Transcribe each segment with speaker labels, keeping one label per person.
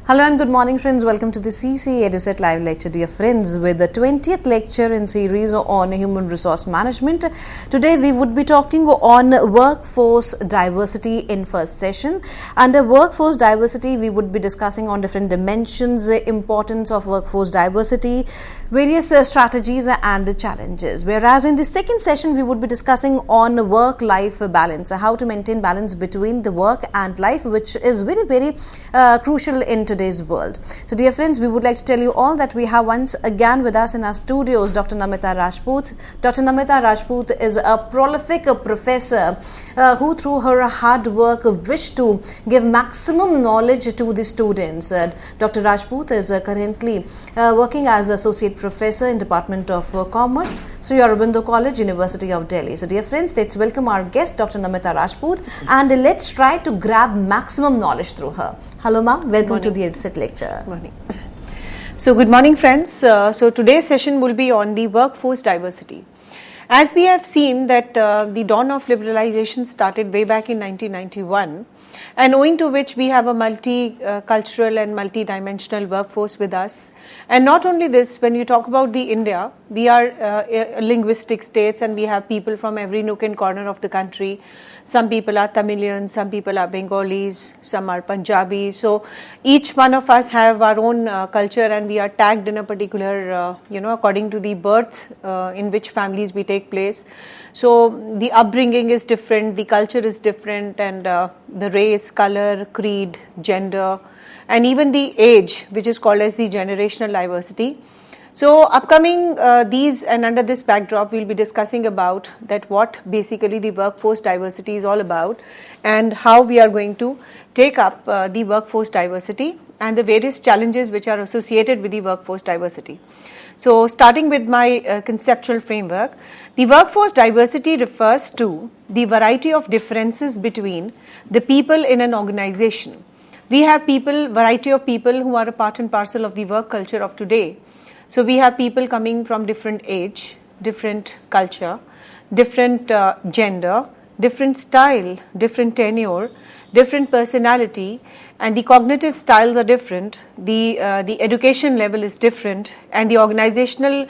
Speaker 1: Hello and good morning friends, welcome to the CC EduSet live lecture dear friends with the 20th lecture in series on human resource management. Today we would be talking on workforce diversity in first session. Under workforce diversity we would be discussing on different dimensions, the importance of workforce diversity, various strategies and the challenges. Whereas in the second session we would be discussing on work-life balance, how to maintain balance between the work and life, which is very crucial in today's world. So dear friends, we would like to tell you all that we have once again with us in our studios Dr. Namita Rajput. Dr. Namita Rajput is a prolific professor who through her hard work wished to give maximum knowledge to the students. Dr. Rajput is currently working as Associate Professor in Department of Commerce, Sri Aurobindo College, University of Delhi. So dear friends, let's welcome our guest Dr. Namita Rajput and let's try to grab maximum knowledge through her. Hello ma'am, welcome to the EduSet lecture.
Speaker 2: Good morning. So good morning friends. So today's session will be on the workforce diversity. As we have seen that the dawn of liberalization started way back in 1991, and owing to which we have a multicultural and multi-dimensional workforce with us. And not only this, when you talk about the India, we are linguistic states and we have people from every nook and corner of the country. Some people are Tamilians, some people are Bengalis, some are Punjabi. So each one of us have our own culture and we are tagged in a particular, according to the birth in which families we take place. So the upbringing is different, the culture is different, and the race, color, creed, gender, and even the age, which is called as the generational diversity. So upcoming these and under this backdrop, we'll be discussing about that what basically the workforce diversity is all about and how we are going to take up the workforce diversity and the various challenges which are associated with the workforce diversity. So starting with my conceptual framework, the workforce diversity refers to the variety of differences between the people in an organization. We have variety of people who are a part and parcel of the work culture of today. So we have people coming from different age, different culture, different gender, different style, different tenure, different personality, and the cognitive styles are different, the education level is different, and the organizational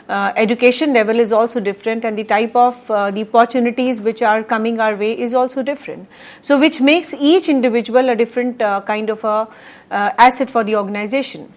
Speaker 2: education level is also different, and the type of the opportunities which are coming our way is also different. So which makes each individual a different kind of a asset for the organization.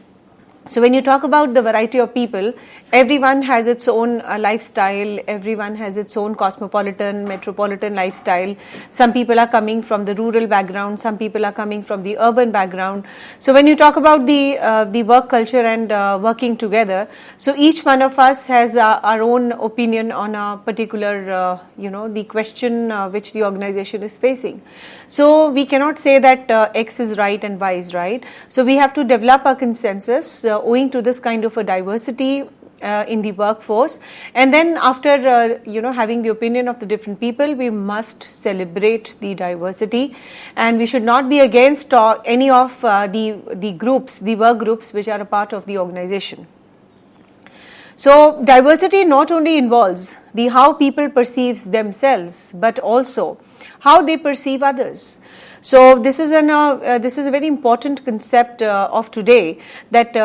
Speaker 2: So when you talk about the variety of people, everyone has its own lifestyle, everyone has its own cosmopolitan, metropolitan lifestyle. Some people are coming from the rural background, some people are coming from the urban background. So when you talk about the work culture and working together, so each one of us has our own opinion on a particular, the question which the organization is facing. So we cannot say that X is right and Y is right. So we have to develop a consensus owing to this kind of a diversity in the workforce, and then after having the opinion of the different people, we must celebrate the diversity, and we should not be against any of the groups, the work groups which are a part of the organization. So diversity not only involves the how people perceives themselves, but also how they perceive others. So this is a very important concept of today, that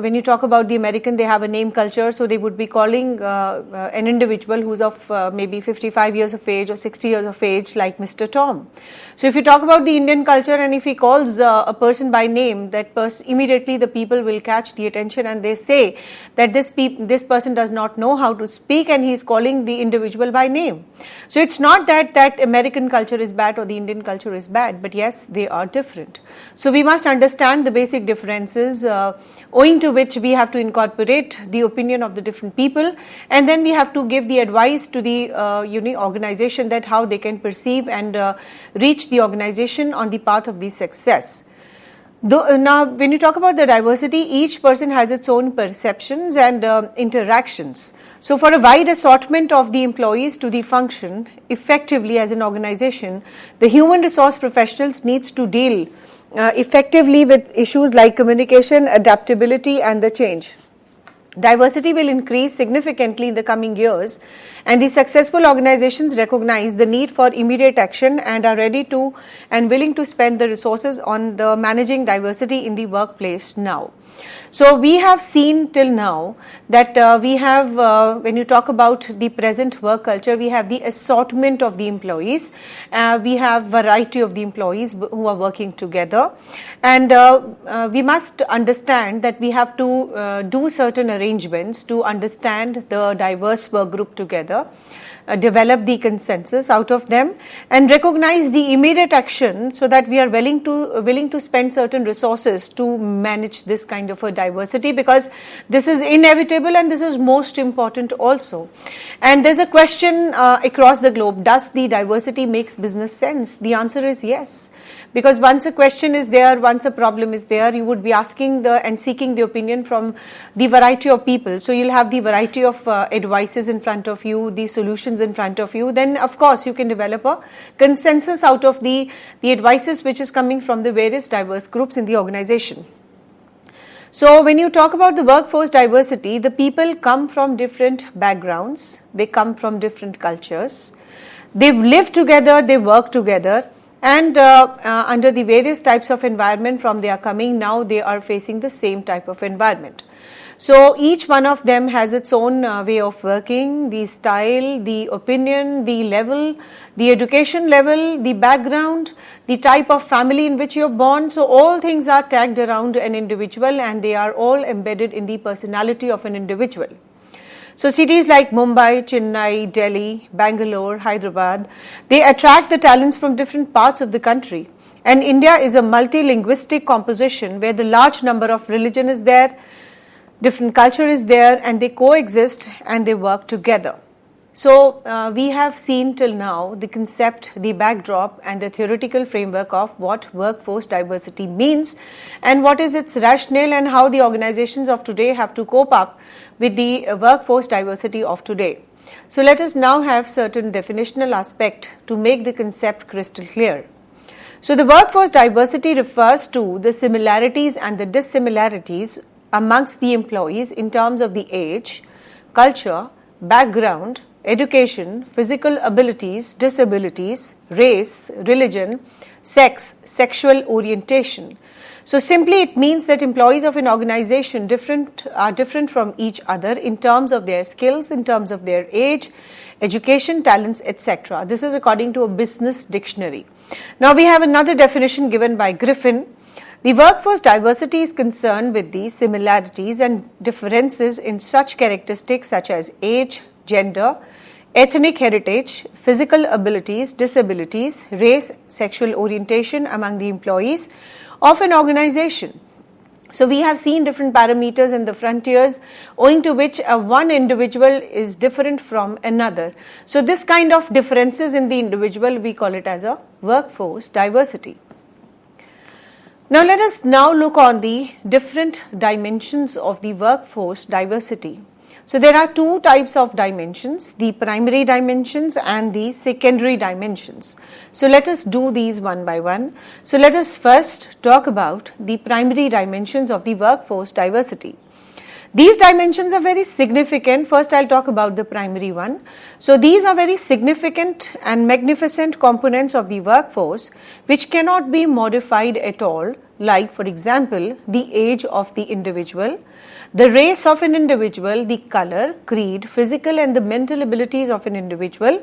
Speaker 2: when you talk about the American, they have a name culture, so they would be calling an individual who's of maybe 55 years of age or 60 years of age like Mr. Tom. So if you talk about the Indian culture and if he calls a person by name, that immediately the people will catch the attention and they say that this person does not know how to speak and he is calling the individual by name. So it's not that American culture is bad or the Indian culture is bad, but yes, they are different. So we must understand the basic differences owing to which we have to incorporate the opinion of the different people, and then we have to give the advice to the organization that how they can perceive and reach the organization on the path of the success. Now, when you talk about the diversity, each person has its own perceptions and interactions. So for a wide assortment of the employees to the function effectively as an organization, the human resource professionals needs to deal effectively with issues like communication, adaptability, and the change. Diversity will increase significantly in the coming years, and the successful organizations recognize the need for immediate action and are ready to and willing to spend the resources on the managing diversity in the workplace now. So we have seen till now that we have, when you talk about the present work culture, we have the assortment of the employees, we have variety of the employees who are working together, and we must understand that we have to do certain arrangements to understand the diverse work group together, develop the consensus out of them, and recognize the immediate action so that we are willing to spend certain resources to manage this kind of a diversity, because this is inevitable and this is most important also. And there's a question across the globe: does the diversity makes business sense? The answer is yes, because once a question is there, once a problem is there, you would be asking and seeking the opinion from the variety of people. So you'll have the variety of advices in front of you, the solutions in front of you. Then of course you can develop a consensus out of the advices which is coming from the various diverse groups in the organization. So when you talk about the workforce diversity, the people come from different backgrounds, they come from different cultures, they live together, they work together, and under the various types of environment from they are coming, now they are facing the same type of environment. So each one of them has its own way of working, the style, the opinion, the level, the education level, the background, the type of family in which you're born. So all things are tagged around an individual, and they are all embedded in the personality of an individual. So cities like Mumbai, Chennai, Delhi, Bangalore, Hyderabad, they attract the talents from different parts of the country. And India is a multilinguistic composition where the large number of religion is there, different culture is there, and they coexist and they work together. So we have seen till now the concept, the backdrop, and the theoretical framework of what workforce diversity means and what is its rationale, and how the organizations of today have to cope up with the workforce diversity of today. So let us now have certain definitional aspect to make the concept crystal clear. So the workforce diversity refers to the similarities and the dissimilarities amongst the employees in terms of the age, culture, background, education, physical abilities, disabilities, race, religion, sex, sexual orientation. So simply it means that employees of an organization are different from each other in terms of their skills, in terms of their age, education, talents, etc. This is according to a business dictionary. Now we have another definition given by Griffin. The workforce diversity is concerned with the similarities and differences in such characteristics such as age, gender, ethnic heritage, physical abilities, disabilities, race, sexual orientation among the employees of an organization. So we have seen different parameters in the frontiers owing to which one individual is different from another. So this kind of differences in the individual, we call it as a workforce diversity. Now let us now look on the different dimensions of the workforce diversity. So there are two types of dimensions, the primary dimensions and the secondary dimensions. So let us do these one by one. So let us first talk about the primary dimensions of the workforce diversity. These dimensions are very significant. First I'll talk about the primary one. So these are very significant and magnificent components of the workforce which cannot be modified at all, like for example the age of the individual, the race of an individual, the color, creed, physical and the mental abilities of an individual,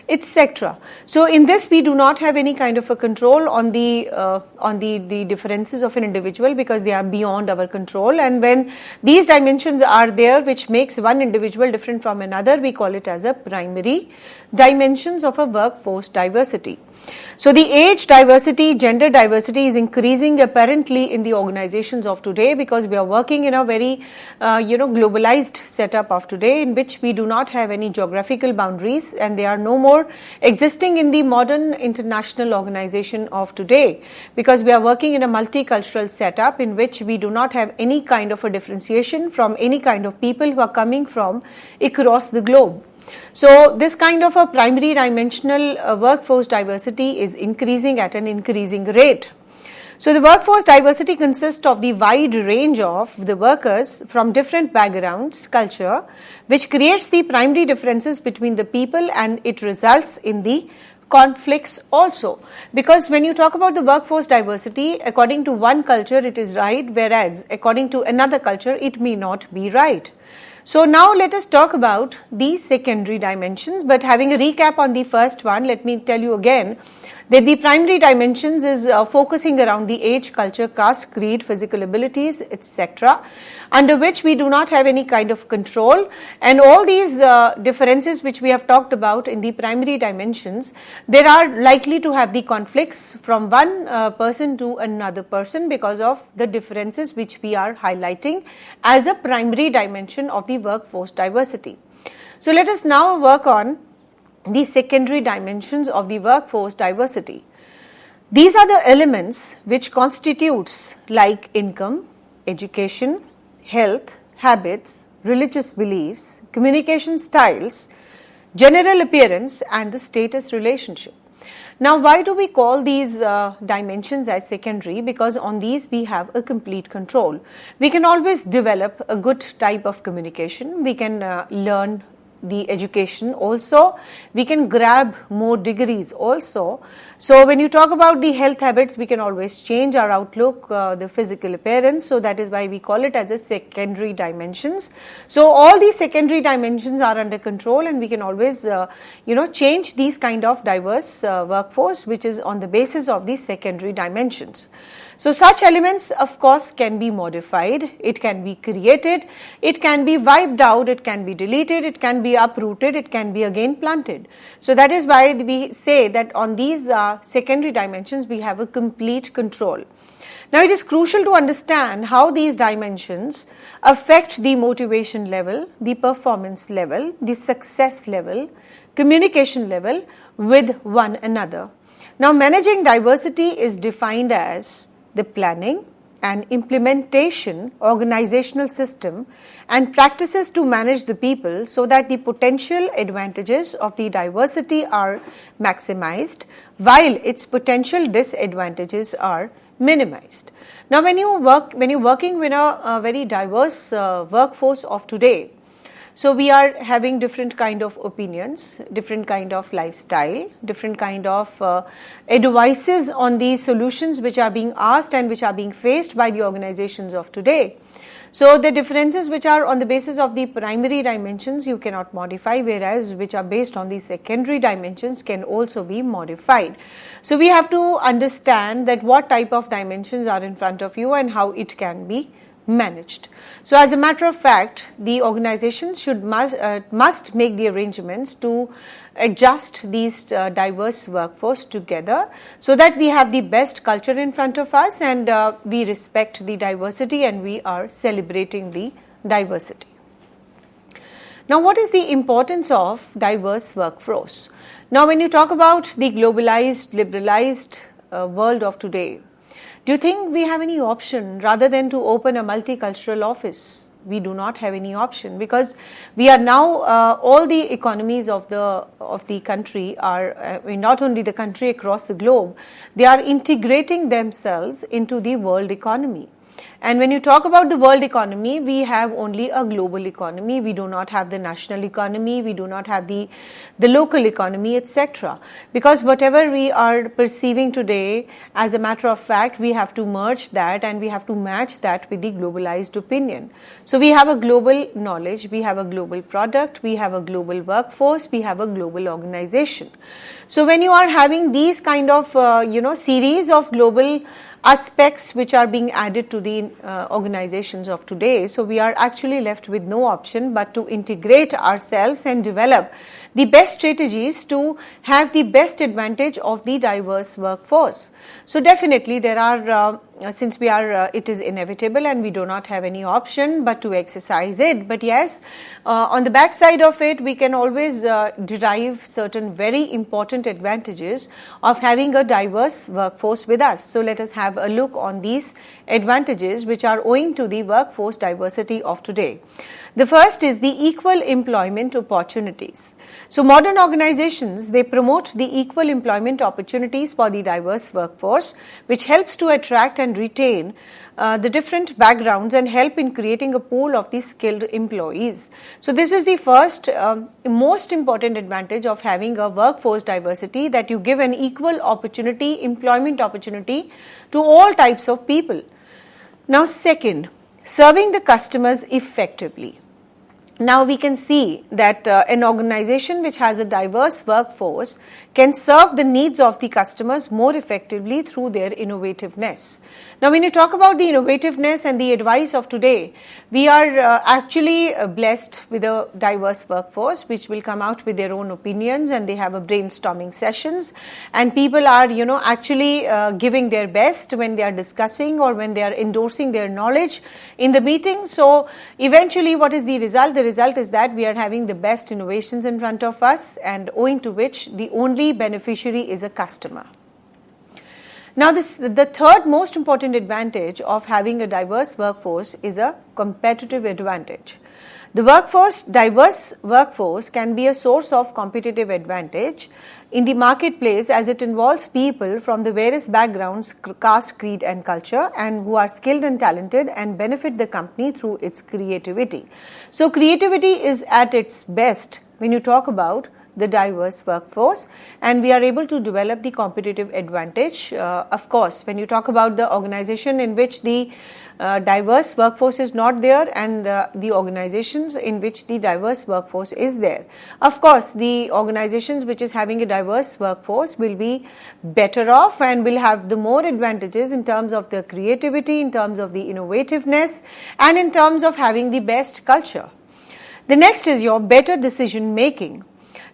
Speaker 2: etc. So in this we do not have any kind of a control on the differences of an individual, because they are beyond our control, and when these dimensions are there which makes one individual different from another, we call it as a primary dimensions of a workforce diversity. So the age diversity, gender diversity is increasing apparently in the organizations of today, because we are working in a very globalized setup of today in which we do not have any geographical boundaries, and they are no more existing in the modern international organization of today, because we are working in a multicultural setup in which we do not have any kind of a differentiation from any kind of people who are coming from across the globe. So this kind of a primary dimensional workforce diversity is increasing at an increasing rate. So the workforce diversity consists of the wide range of the workers from different backgrounds, culture, which creates the primary differences between the people, and it results in the conflicts also. Because when you talk about the workforce diversity, according to one culture it is right, whereas according to another culture it may not be right. So now let us talk about the secondary dimensions, but having a recap on the first one, let me tell you again that the primary dimensions is focusing around the age, culture, caste, creed, physical abilities, etc., under which we do not have any kind of control, and all these differences which we have talked about in the primary dimensions, there are likely to have the conflicts from one person to another person because of the differences which we are highlighting as a primary dimension of the workforce diversity. So let us now work on the secondary dimensions of the workforce diversity. These are the elements which constitutes like income, education, health, habits, religious beliefs, communication styles, general appearance, and the status relationship. Now, why do we call these dimensions as secondary? Because on these we have a complete control. We can always develop a good type of communication. We can learn the education also, we can grab more degrees also. So when you talk about the health habits, we can always change our outlook, the physical appearance, so that is why we call it as a secondary dimensions. So all these secondary dimensions are under control, and we can always change these kind of diverse workforce which is on the basis of these secondary dimensions. So such elements of course can be modified, it can be created, it can be wiped out, it can be deleted, it can be uprooted, it can be again planted. So that is why we say that on these secondary dimensions we have a complete control. Now it is crucial to understand how these dimensions affect the motivation level, the performance level, the success level, communication level with one another. Now managing diversity is defined as the planning and implementation organizational system and practices to manage the people so that the potential advantages of the diversity are maximized while its potential disadvantages are minimized. Now when you're working with a very diverse workforce of today, so we are having different kind of opinions, different kind of lifestyle, different kind of advices on the solutions which are being asked and which are being faced by the organizations of today. So the differences which are on the basis of the primary dimensions you cannot modify, whereas which are based on the secondary dimensions can also be modified. So we have to understand that what type of dimensions are in front of you and how it can be managed. So as a matter of fact, the organization must make the arrangements to adjust these diverse workforce together so that we have the best culture in front of us, and we respect the diversity and we are celebrating the diversity. Now what is the importance of diverse workforce? Now when you talk about the globalized, liberalized world of today, do you think we have any option rather than to open a multicultural office? We do not have any option, because we are now all the economies of the country are not only the country, across the globe, they are integrating themselves into the world economy. And when you talk about the world economy, we have only a global economy. We do not have the national economy. We do not have the local economy, etc. Because whatever we are perceiving today, as a matter of fact, we have to merge that and we have to match that with the globalized opinion. So we have a global knowledge, we have a global product, we have a global workforce, we have a global organization. So when you are having these kind of series of global aspects which are being added to the organizations of today, so we are actually left with no option but to integrate ourselves and develop the best strategies to have the best advantage of the diverse workforce. So definitely there are since we are it is inevitable and we do not have any option but to exercise it, but yes, on the back side of it we can always derive certain very important advantages of having a diverse workforce with us. So let us have a look on these advantages which are owing to the workforce diversity of today. The first is the equal employment opportunities. So modern organizations, they promote the equal employment opportunities for the diverse workforce, which helps to attract and retain the different backgrounds and help in creating a pool of the skilled employees. So this is the first most important advantage of having a workforce diversity, that you give an equal opportunity, employment opportunity to all types of people. Now second, serving the customers effectively. Now we can see that an organization which has a diverse workforce can serve the needs of the customers more effectively through their innovativeness. Now when you talk about the innovativeness and the advice of today, we are actually blessed with a diverse workforce which will come out with their own opinions, and they have a brainstorming sessions, and people are actually giving their best when they are discussing or when they are endorsing their knowledge in the meeting. So eventually what is the result? The result is that we are having the best innovations in front of us, and owing to which the only beneficiary is a customer. Now the third most important advantage of having a diverse workforce is a competitive advantage. The diverse workforce can be a source of competitive advantage in the marketplace, as it involves people from the various backgrounds, caste, creed and culture, and who are skilled and talented and benefit the company through its creativity. So creativity is at its best when you talk about the diverse workforce, and we are able to develop the competitive advantage. Of course, when you talk about the organization in which the diverse workforce is not there, and the organizations in which the diverse workforce is there, of course the organizations which is having a diverse workforce will be better off and will have the more advantages in terms of the creativity, in terms of the innovativeness, and in terms of having the best culture. The next is your better decision making.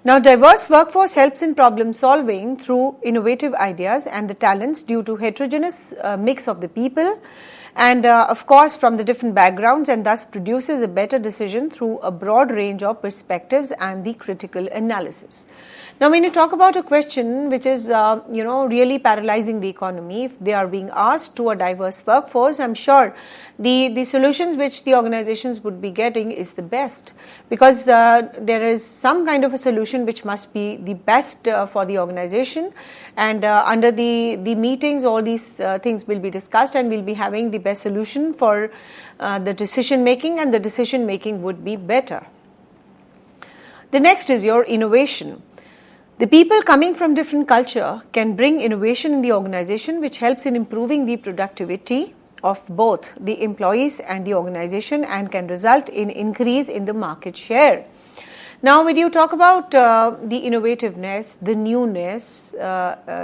Speaker 2: Now, diverse workforce helps in problem solving through innovative ideas and the talents due to heterogeneous mix of the people, and of course from the different backgrounds, and thus produces a better decision through a broad range of perspectives and the critical analysis. Now, when you talk about a question which is really paralyzing the economy, if they are being asked to a diverse workforce, I'm sure the solutions which the organizations would be getting is the best, because there is some kind of a solution which must be the best for the organization, and under the meetings all these things will be discussed, and we'll be having the best solution for the decision making, and the decision making would be better. The next is your innovation. The people coming from different culture can bring innovation in the organization, which helps in improving the productivity of both the employees and the organization, and can result in increase in the market share. Now, when you talk about the innovativeness, the newness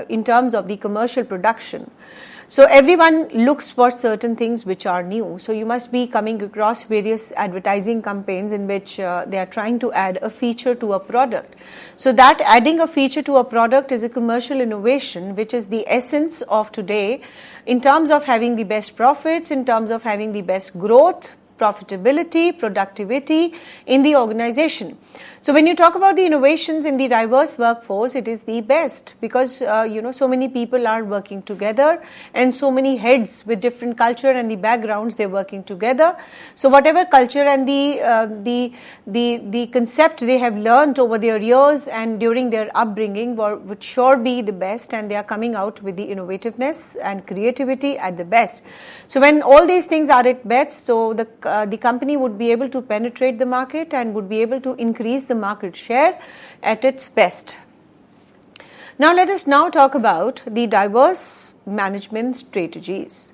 Speaker 2: in terms of the commercial production, so everyone looks for certain things which are new. So you must be coming across various advertising campaigns in which they are trying to add a feature to a product. So that adding a feature to a product is a commercial innovation, which is the essence of today in terms of having the best profits, in terms of having the best growth, profitability, productivity in the organization. So when you talk about the innovations in the diverse workforce, it is the best, because so many people are working together, and so many heads with different culture and the backgrounds, they're working together. So whatever culture and the concept they have learned over their years and during their upbringing would sure be the best, and they are coming out with the innovativeness and creativity at the best. So when all these things are at best, so the company would be able to penetrate the market and would be able to increase the market share at its best. Now let us now talk about the diverse management strategies.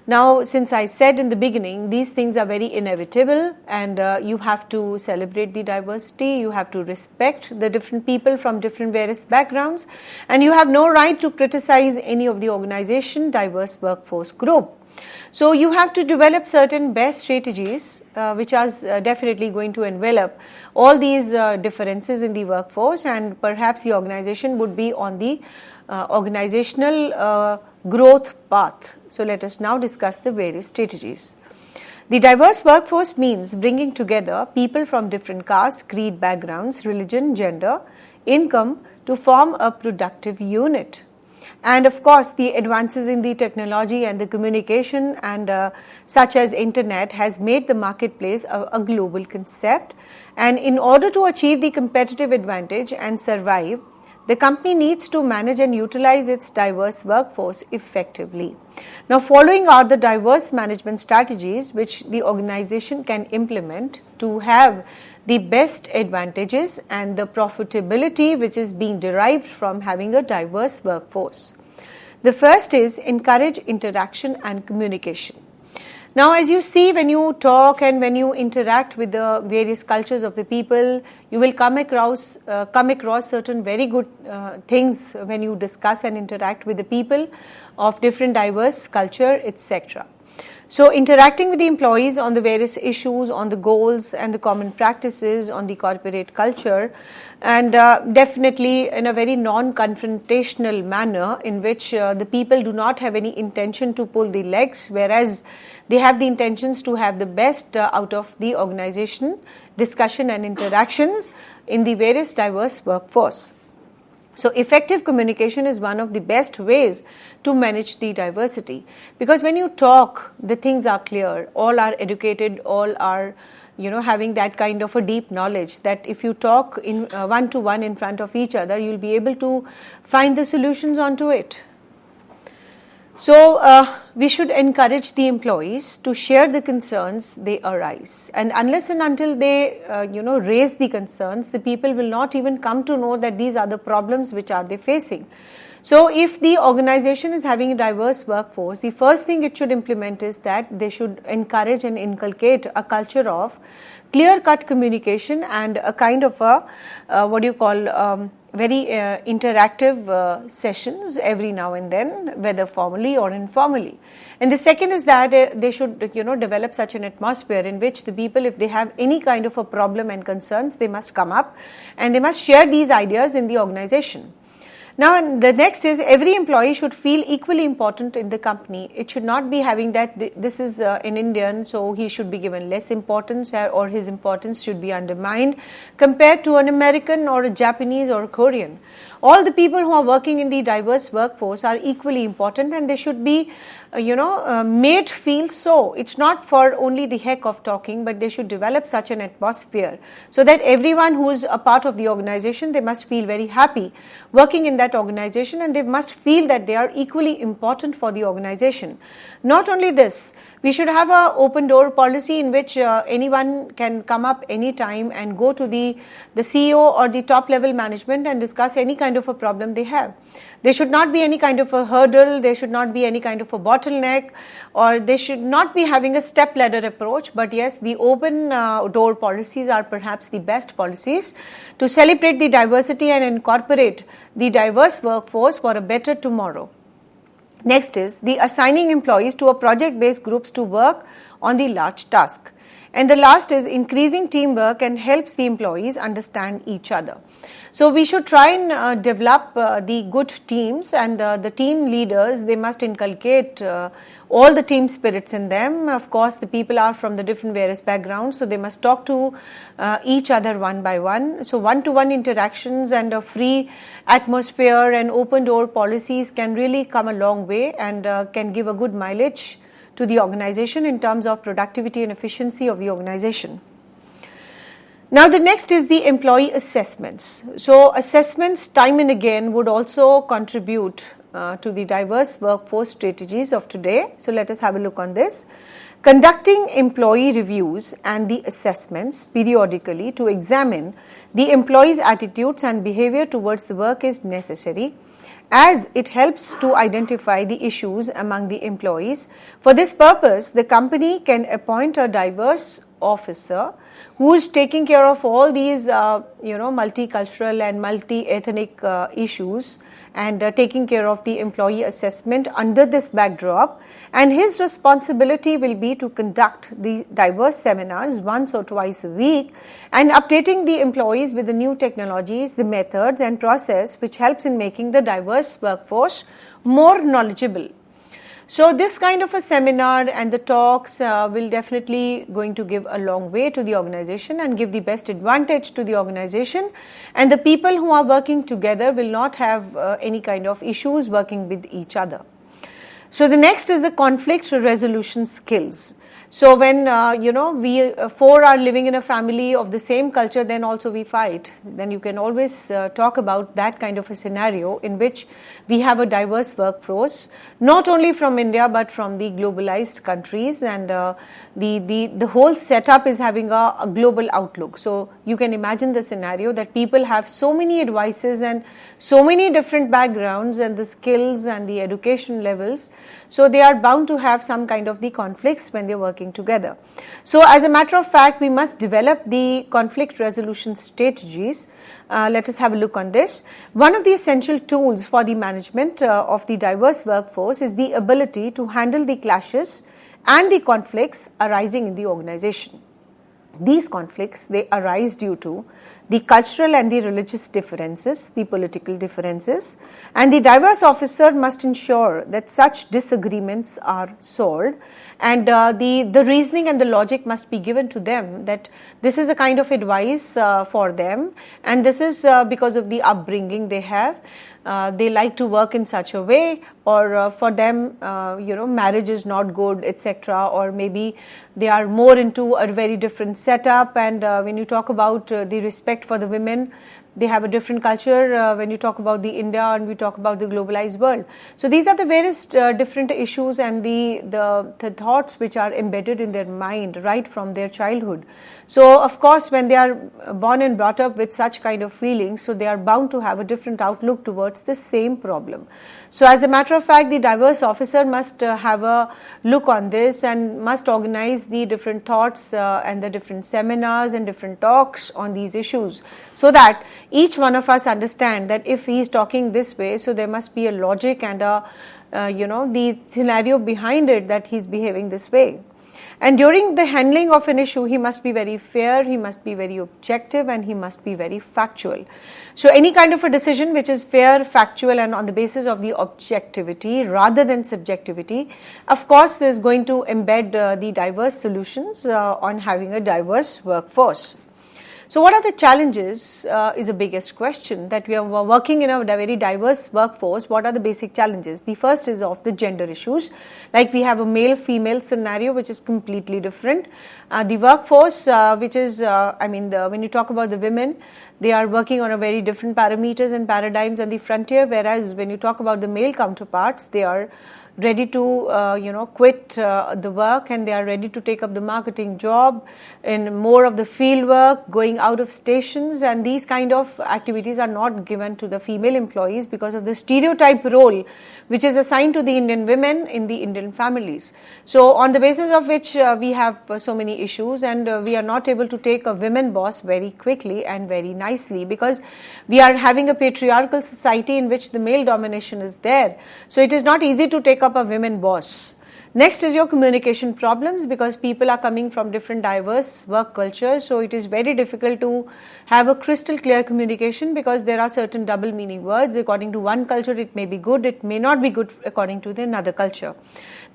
Speaker 2: Now, since I said in the beginning, these things are very inevitable, and you have to celebrate the diversity, you have to respect the different people from different various backgrounds, and you have no right to criticize any of the organization diverse workforce group. So you have to develop certain best strategies which are definitely going to envelop all these differences in the workforce, and perhaps the organization would be on the organizational growth path. So let us now discuss the various strategies. The diverse workforce means bringing together people from different castes, creed, backgrounds, religion, gender, income to form a productive unit. And of course, the advances in the technology and the communication and such as internet has made the marketplace a global concept. And in order to achieve the competitive advantage and survive, the company needs to manage and utilize its diverse workforce effectively. Now, following are the diverse management strategies which the organization can implement to have the best advantages and the profitability which is being derived from having a diverse workforce. The first is encourage interaction and communication. Now, as you see, when you talk and when you interact with the various cultures of the people, you will come across certain very good things when you discuss and interact with the people of different diverse culture, etc. So, interacting with the employees on the various issues, on the goals and the common practices, on the corporate culture, and definitely in a very non-confrontational manner in which the people do not have any intention to pull the legs, whereas they have the intentions to have the best out of the organization, discussion and interactions in the various diverse workforce. So, effective communication is one of the best ways to manage the diversity, because when you talk, the things are clear, all are educated, all are having that kind of a deep knowledge that if you talk in one-to-one in front of each other, you will be able to find the solutions onto it. So, we should encourage the employees to share the concerns they arise, and unless and until they raise the concerns, the people will not even come to know that these are the problems which are they facing. So, if the organization is having a diverse workforce, the first thing it should implement is that they should encourage and inculcate a culture of clear-cut communication and a kind of a very interactive sessions every now and then, whether formally or informally. And the second is that they should develop such an atmosphere in which the people, if they have any kind of a problem and concerns, they must come up and they must share these ideas in the organization. Now, the next is every employee should feel equally important in the company. It should not be having that this is an Indian, so he should be given less importance or his importance should be undermined compared to an American or a Japanese or a Korean. All the people who are working in the diverse workforce are equally important and they should be made feel so. It's not for only the heck of talking, but they should develop such an atmosphere so that everyone who is a part of the organization, they must feel very happy working in that organization and they must feel that they are equally important for the organization. Not only this, we should have an open door policy in which anyone can come up anytime and go to the CEO or the top level management and discuss any kind of a problem they have. There should not be any kind of a hurdle, there should not be any kind of a bottleneck, or they should not be having a step ladder approach, but yes, the open door policies are perhaps the best policies to celebrate the diversity and incorporate the diverse workforce for a better tomorrow. Next is the assigning employees to a project-based groups to work on the large task. And the last is increasing teamwork and helps the employees understand each other. So, we should try and develop the good teams, and the team leaders, they must inculcate all the team spirits in them. Of course, the people are from the different various backgrounds, so they must talk to each other one by one. So, one-to-one interactions and a free atmosphere and open door policies can really come a long way and can give a good mileage to the organization in terms of productivity and efficiency of the organization. Now, the next is the employee assessments. So, assessments time and again would also contribute to the diverse workforce strategies of today. So, let us have a look on this. Conducting employee reviews and the assessments periodically to examine the employees' attitudes and behavior towards the work is necessary, as it helps to identify the issues among the employees. For this purpose, the company can appoint a diverse officer who is taking care of all these multicultural and multi-ethnic issues and taking care of the employee assessment under this backdrop, and his responsibility will be to conduct the diverse seminars once or twice a week and updating the employees with the new technologies, the methods and process which helps in making the diverse workforce more knowledgeable. So this kind of a seminar and the talks will definitely going to give a long way to the organization and give the best advantage to the organization, and the people who are working together will not have any kind of issues working with each other. So the next is the conflict resolution skills. So when we four are living in a family of the same culture, then also we fight. Then you can always talk about that kind of a scenario in which we have a diverse workforce, not only from India but from the globalized countries, and the whole setup is having a global outlook. So you can imagine the scenario that people have so many advices and so many different backgrounds and the skills and the education levels. So they are bound to have some kind of the conflicts when they are working together. So as a matter of fact, we must develop the conflict resolution strategies. Let us have a look on this. One of the essential tools for the management of the diverse workforce is the ability to handle the clashes and the conflicts arising in the organization. These conflicts, they arise due to the cultural and the religious differences, the political differences, and the diverse officer must ensure that such disagreements are solved, and the reasoning and the logic must be given to them that this is a kind of advice for them, and this is because of the upbringing they have. They like to work in such a way, or for them marriage is not good, etc., or maybe they are more into a very different setup. And when you talk about the respect for the women, they have a different culture when you talk about the India and we talk about the globalized world. So these are the various different issues and the thoughts which are embedded in their mind right from their childhood. So of course when they are born and brought up with such kind of feelings, so they are bound to have a different outlook towards the same problem. So as a matter of fact, the diverse officer must have a look on this and must organize the different thoughts and the different seminars and different talks on these issues, so that each one of us understand that if he is talking this way, so there must be a logic and the scenario behind it that he is behaving this way. And during the handling of an issue, he must be very fair, he must be very objective, and he must be very factual. So any kind of a decision which is fair, factual, and on the basis of the objectivity rather than subjectivity, of course is going to embed the diverse solutions on having a diverse workforce. So what are the challenges is the biggest question, that we are working in a very diverse workforce. What are the basic challenges? The first is of the gender issues, like we have a male-female scenario which is completely different. The workforce which is, when you talk about the women, they are working on a very different parameters and paradigms and the frontier, whereas when you talk about the male counterparts, they are ready to quit the work, and they are ready to take up the marketing job in more of the field work, going out of stations, and these kind of activities are not given to the female employees because of the stereotype role which is assigned to the Indian women in the Indian families. So on the basis of which we have so many issues, and we are not able to take a women boss very quickly and very nicely, because we are having a patriarchal society in which the male domination is there. So it is not easy to take up a women boss. Next is your communication problems, because people are coming from different diverse work cultures, so it is very difficult to have a crystal clear communication, because there are certain double meaning words. According to one culture it may be good, it may not be good according to the another culture.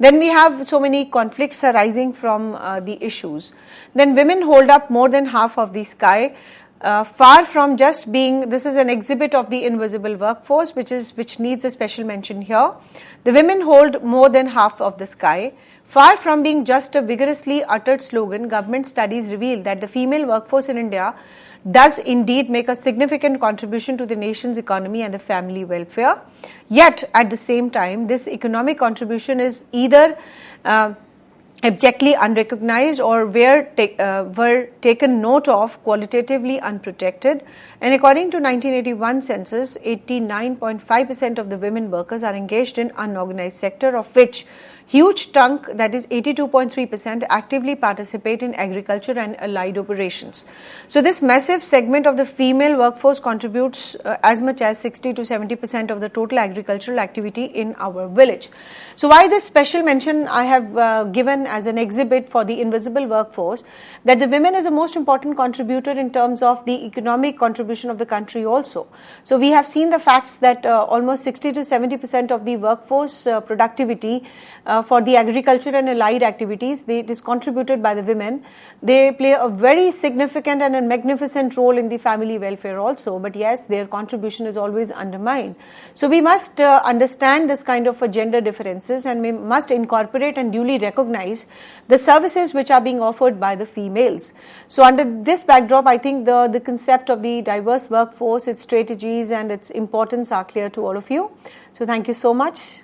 Speaker 2: Then we have so many conflicts arising from the issues. Then women hold up more than half of the sky. Far from just being, this is an exhibit of the invisible workforce which needs a special mention here. The women hold more than half of the sky. Far from being just a vigorously uttered slogan, government studies reveal that the female workforce in India does indeed make a significant contribution to the nation's economy and the family welfare. Yet at the same time, this economic contribution is either abjectly unrecognized or were taken note of qualitatively unprotected. And according to 1981 census, 89.5% of the women workers are engaged in unorganized sector, of which Huge chunk, that is 82.3%, actively participate in agriculture and allied operations. So this massive segment of the female workforce contributes as much as 60 to 70% of the total agricultural activity in our village. So why this special mention I have given as an exhibit for the invisible workforce, that the women is the most important contributor in terms of the economic contribution of the country also. So we have seen the facts that almost 60 to 70% of the workforce productivity for the agriculture and allied activities, it is contributed by the women. They play a very significant and a magnificent role in the family welfare also, but yes, their contribution is always undermined. So we must understand this kind of gender differences, and we must incorporate and duly recognize the services which are being offered by the females. So under this backdrop, I think the concept of the diverse workforce, its strategies and its importance are clear to all of you. So thank you so much.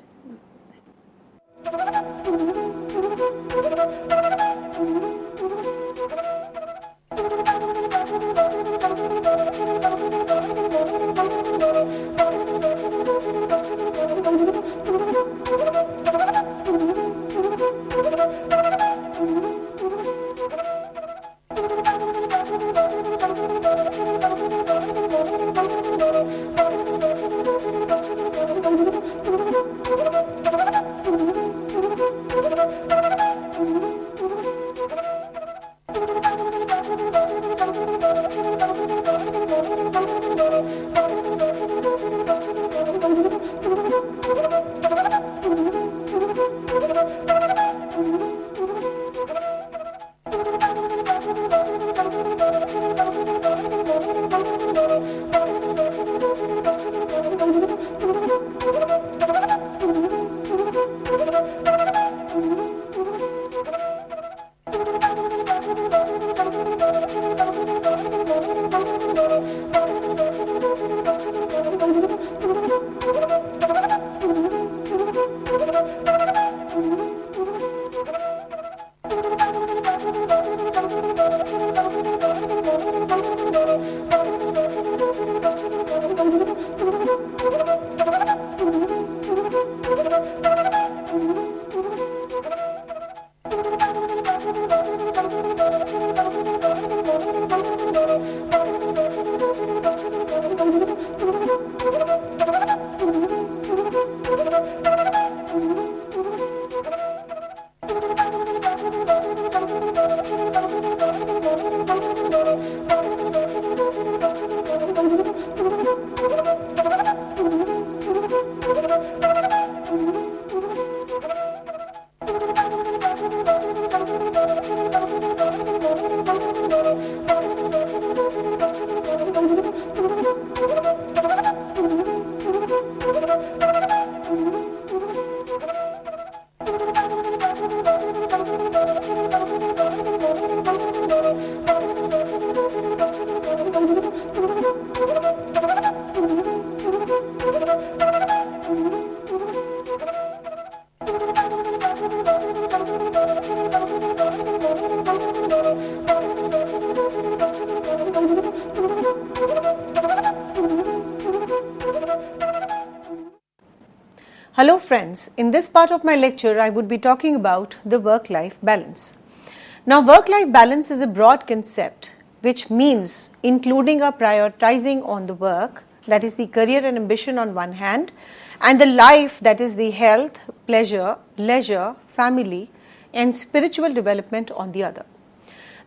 Speaker 2: Hello friends, in this part of my lecture I would be talking about the work-life balance. Now work-life balance is a broad concept which means including a prioritizing on the work, that is the career and ambition on one hand, and the life, that is the health, pleasure, leisure, family and spiritual development on the other.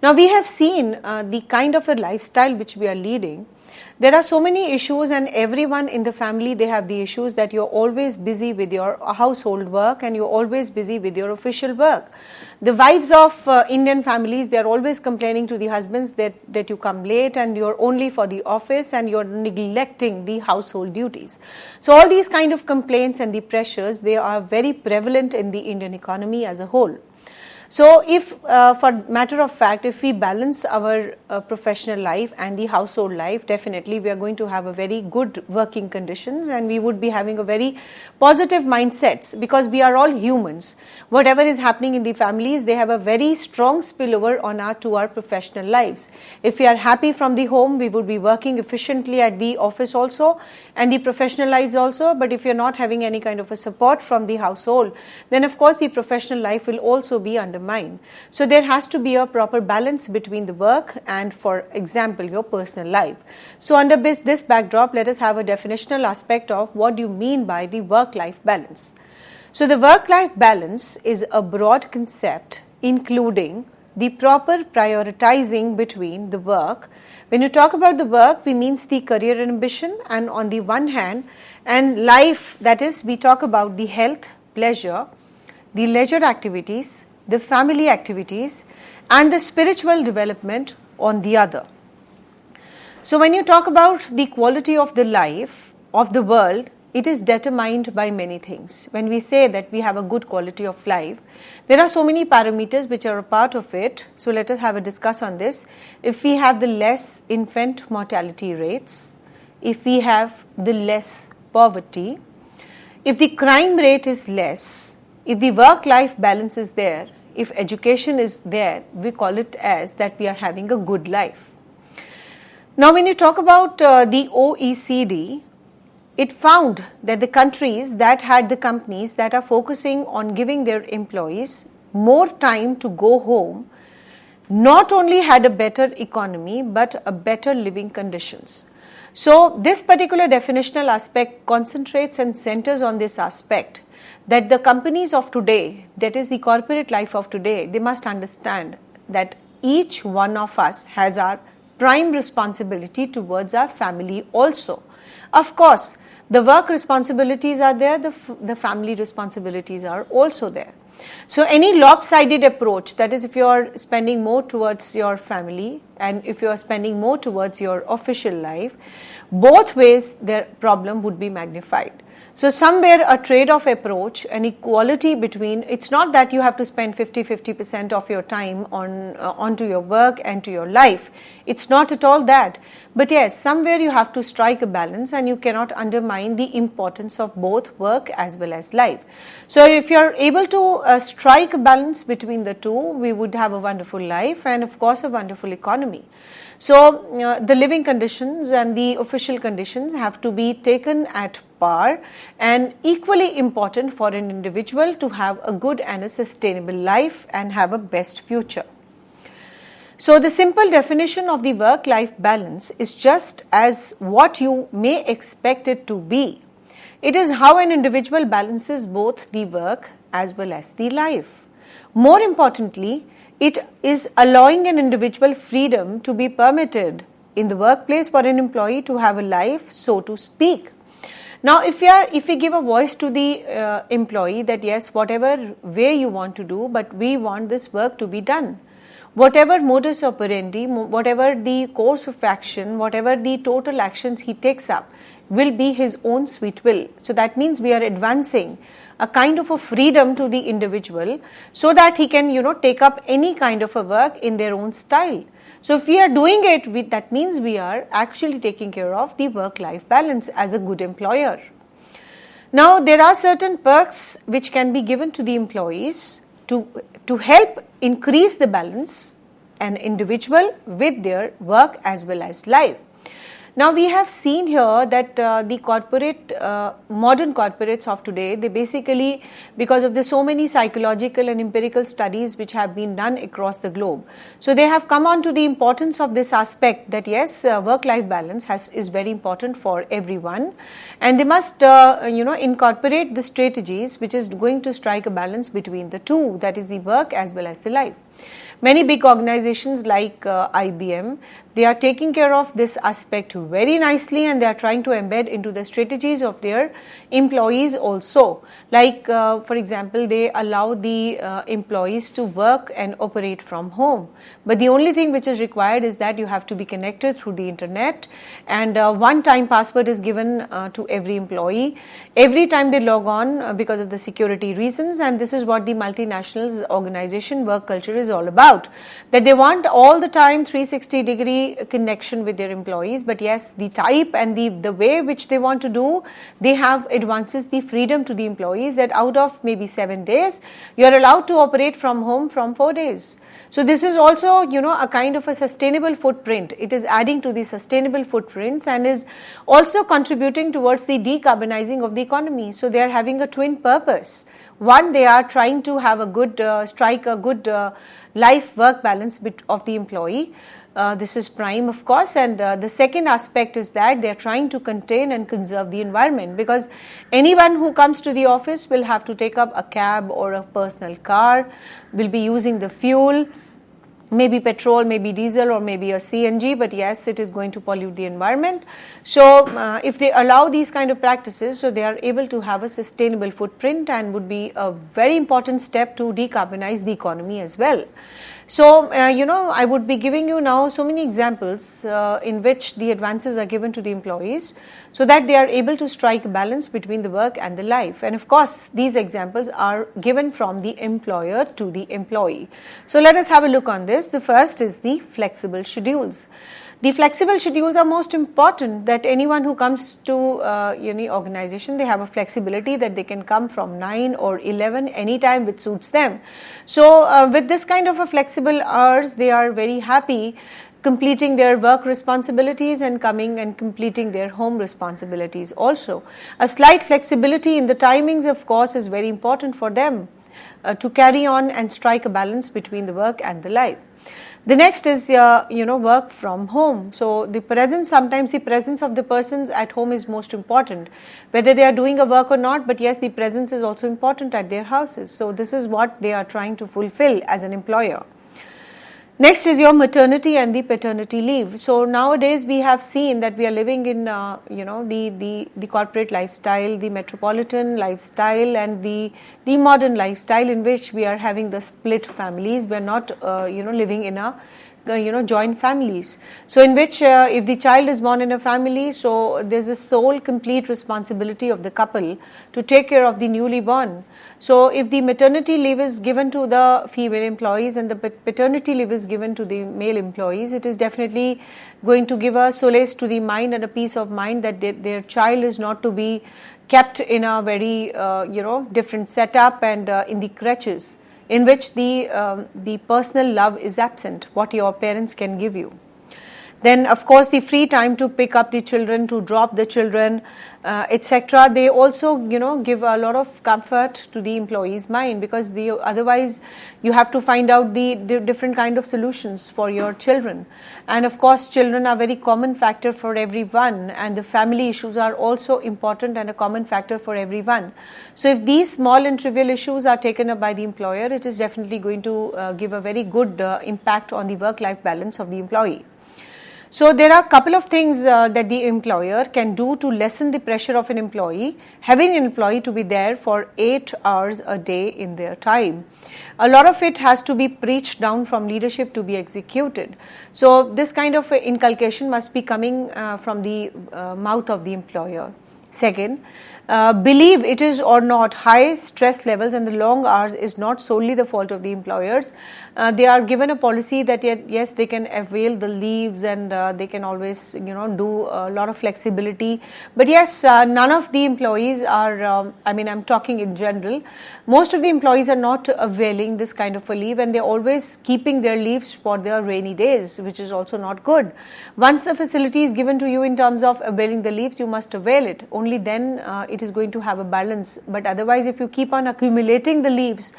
Speaker 2: Now we have seen the kind of a lifestyle which we are leading. There are so many issues, and everyone in the family, they have the issues that you're always busy with your household work and you're always busy with your official work. The wives of Indian families, they're always complaining to the husbands that you come late and you're only for the office and you're neglecting the household duties. So all these kind of complaints and the pressures, they are very prevalent in the Indian economy as a whole. So if for matter of fact, if we balance our professional life and the household life, definitely we are going to have a very good working conditions, and we would be having a very positive mindsets, because we are all humans. Whatever is happening in the families, they have a very strong spillover on to our professional lives. If we are happy from the home, we would be working efficiently at the office also and the professional lives also. But if you're not having any kind of a support from the household, then of course the professional life will also be undermined. So there has to be a proper balance between the work and, for example, your personal life. So under this backdrop, let us have a definitional aspect of what do you mean by the work-life balance. So the work-life balance is a broad concept including the proper prioritizing between the work. When you talk about the work, we means the career ambition, and on the one hand, and life, that is, we talk about the health, pleasure, the leisure activities, the family activities, and the spiritual development on the other. So when you talk about the quality of the life of the world, it is determined by many things. When we say that we have a good quality of life, there are so many parameters which are a part of it. So let us have a discuss on this. If we have the less infant mortality rates, if we have the less poverty, if the crime rate is less, if the work-life balance is there, if education is there, we call it as that we are having a good life. Now when you talk about the OECD, it found that the countries that had the companies that are focusing on giving their employees more time to go home not only had a better economy but a better living conditions. So this particular definitional aspect concentrates and centers on this aspect, that the companies of today, that is the corporate life of today, they must understand that each one of us has our prime responsibility towards our family also. Of course, the work responsibilities are there, the family responsibilities are also there. So any lopsided approach, that is, if you are spending more towards your family and if you are spending more towards your official life, both ways their problem would be magnified. So somewhere a trade-off approach, an equality between, it's not that you have to spend 50% of your time onto your work and to your life. It's not at all that. But yes, somewhere you have to strike a balance, and you cannot undermine the importance of both work as well as life. So if you are able to strike a balance between the two, we would have a wonderful life and of course a wonderful economy. So the living conditions and the official conditions have to be taken at par, and equally important for an individual to have a good and a sustainable life and have a best future. So the simple definition of the work-life balance is just as what you may expect it to be. It is how an individual balances both the work as well as the life. More importantly, it is allowing an individual freedom to be permitted in the workplace for an employee to have a life, so to speak. Now, if we give a voice to the employee that yes, whatever way you want to do, but we want this work to be done. Whatever modus operandi, whatever the course of action, whatever the total actions he takes up will be his own sweet will. So that means we are advancing a kind of a freedom to the individual so that he can, take up any kind of a work in their own style. So if we are doing it, that means we are actually taking care of the work-life balance as a good employer. Now, there are certain perks which can be given to the employees to help increase the balance an individual with their work as well as life. Now we have seen here that the modern corporates of today, they basically, because of the so many psychological and empirical studies which have been done across the globe, so they have come on to the importance of this aspect that yes, work-life balance is very important for everyone, and they must incorporate the strategies which is going to strike a balance between the two, that is the work as well as the life. many big organizations like IBM, they are taking care of this aspect very nicely, and they are trying to embed into the strategies of their employees also. Like for example, they allow the employees to work and operate from home, but the only thing which is required is that you have to be connected through the internet, and one-time password is given to every employee every time they log on because of the security reasons. And this is what the multinational organization work culture is all about, that they want all the time 360-degree connection with their employees. But yes, the type and the way which they want to do, they have advances the freedom to the employees that out of maybe 7 days, you are allowed to operate from home from 4 days. So this is also, a kind of a sustainable footprint. It is adding to the sustainable footprints and is also contributing towards the decarbonizing of the economy. So they are having a twin purpose. One, they are trying to have a good, strike a good life-work balance of the employee. This is prime, of course, and the second aspect is that they are trying to contain and conserve the environment, because anyone who comes to the office will have to take up a cab or a personal car, will be using the fuel, maybe petrol, maybe diesel, or maybe a CNG, but yes, it is going to pollute the environment. So if they allow these kind of practices, so they are able to have a sustainable footprint and would be a very important step to decarbonize the economy as well. So, I would be giving you now so many examples in which the advances are given to the employees so that they are able to strike a balance between the work and the life. And of course, these examples are given from the employer to the employee. So, let us have a look on this. The first is the flexible schedules. The flexible schedules are most important, that anyone who comes to any organization, they have a flexibility that they can come from 9 or 11 anytime which suits them. So with this kind of a flexible hours, they are very happy completing their work responsibilities and coming and completing their home responsibilities also. A slight flexibility in the timings, of course, is very important for them to carry on and strike a balance between the work and the life. The next is, work from home. So sometimes the presence of the persons at home is most important, whether they are doing a work or not, but yes, the presence is also important at their houses. So this is what they are trying to fulfill as an employer. Next is your maternity and the paternity leave. So nowadays we have seen that we are living in, the corporate lifestyle, the metropolitan lifestyle, and the modern lifestyle in which we are having the split families. We are not, living in a joint families. So in which if the child is born in a family, so there's a sole complete responsibility of the couple to take care of the newly born. So if the maternity leave is given to the female employees and the paternity leave is given to the male employees, it is definitely going to give a solace to the mind and a peace of mind that their child is not to be kept in a very different setup and in the crutches, in which the personal love is absent, what your parents can give you. Then, of course, the free time to pick up the children, to drop the children, etc. They also, give a lot of comfort to the employee's mind, because otherwise you have to find out the different kind of solutions for your children. And of course, children are very common factor for everyone, and the family issues are also important and a common factor for everyone. So if these small and trivial issues are taken up by the employer, it is definitely going to give a very good impact on the work-life balance of the employee. So there are a couple of things that the employer can do to lessen the pressure of an employee, having an employee to be there for 8 hours a day in their time. A lot of it has to be preached down from leadership to be executed. So this kind of inculcation must be coming from the mouth of the employer. Second, believe it is or not, high stress levels and the long hours is not solely the fault of the employers. They are given a policy that yes, they can avail the leaves and they can always do a lot of flexibility. But yes, none of the employees are, I'm talking in general, most of the employees are not availing this kind of a leave, and they're always keeping their leaves for their rainy days, which is also not good. Once the facility is given to you in terms of availing the leaves, you must avail it. Only then it is going to have a balance. But otherwise, if you keep on accumulating the leaves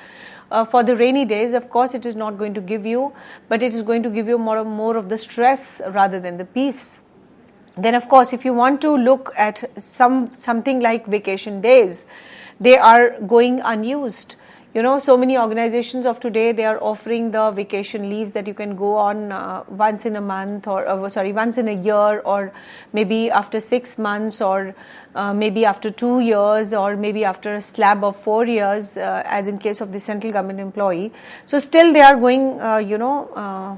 Speaker 2: for the rainy days, of course it is not going to give you, but it is going to give you more of the stress rather than the peace. Then of course, if you want to look at something like vacation days, they are going unused. So many organizations of today, they are offering the vacation leaves that you can go on once in a month, or once in a year, or maybe after 6 months, or maybe after 2 years, or maybe after a slab of 4 years, as in case of the central government employee. So still they are going,